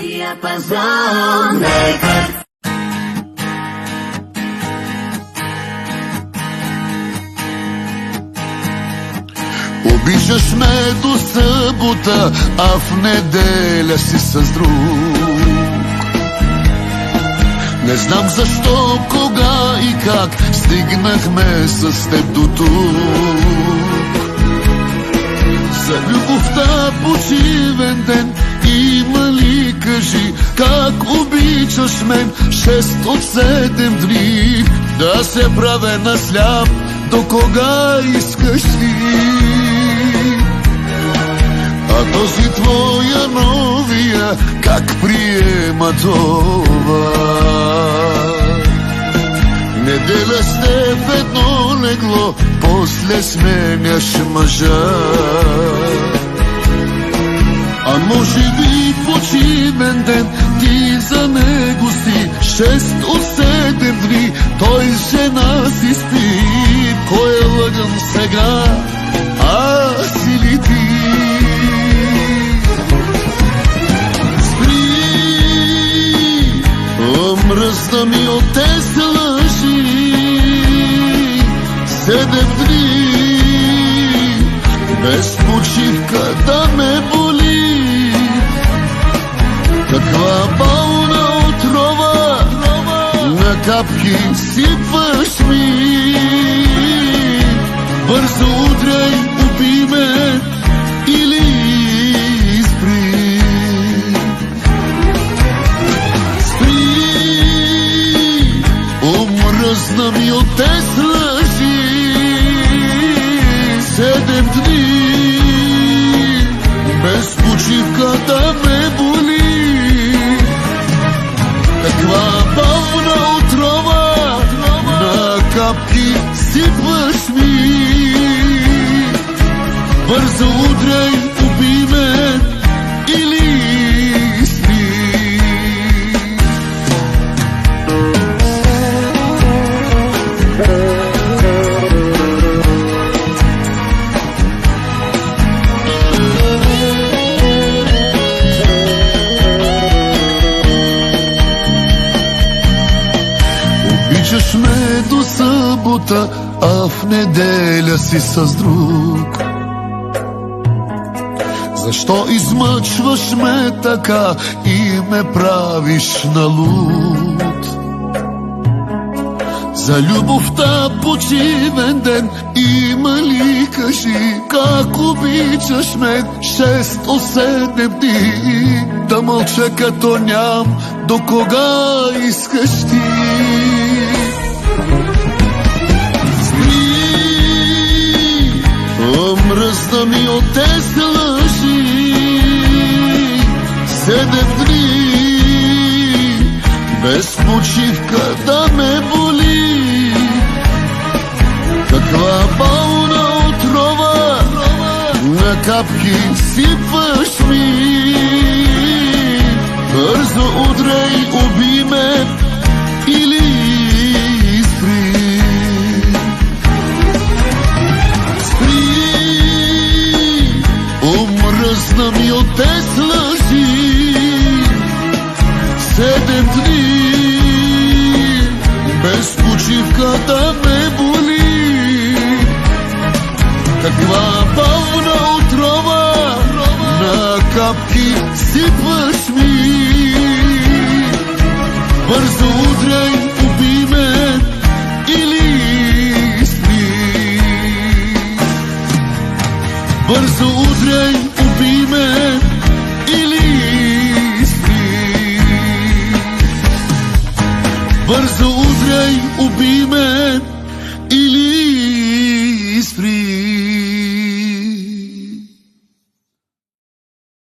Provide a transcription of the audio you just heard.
Диапазон. Обичаш ме до събота, а в неделя си с друг. Не знам защо, кога и как стигнахме с теб до тук. За любовта почивен ден има ли, кажи, как обичаш мен 6 от 7 дни? Да се правя на сляп, до кога искаш ти? А този твоя новия как приема това? Неделя сте в едно легло, после сменяш мъжа. А може би почивен ден ти за него си 6 от 7 дни, той с жена си спи. Кой е лъган сега, аз или ти? Спри, омръзна ми от тези лъжи. 7 дни без почивка да ме боли. Каква болна отрова на капки сипваш ми. Бързо удряй, убий ме или спри. Спри, омръзна ми от тези лъжи. 7 дни без почивка да ме боли. Каква болна отрова на капки сипваш ми. Бързо удряй, убий ме или спри. Обичаш ме до събота, а в неделя си с друг. Защо измъчваш ме така и ме правиш на луд? За любовта почивен ден има ли, кажи, как обичаш ме 6 от 7 дни? Да мълча като ням, до кога искаш ти? Омръзна ми от тези лъжи. 7 дни без почивка да ме боли. Каква болна отрова на капки сипваш ми. Бързо удряй, убий ме или спри. Омръзна ми от тези лъжи. 7 дни без почивка да ме боли. Каква болна отрова на капки сипваш ми. Бързо удряй, убий ме или спри. Бързо удряй, убий ме или спри. Бързо удряй, убий ме или спри.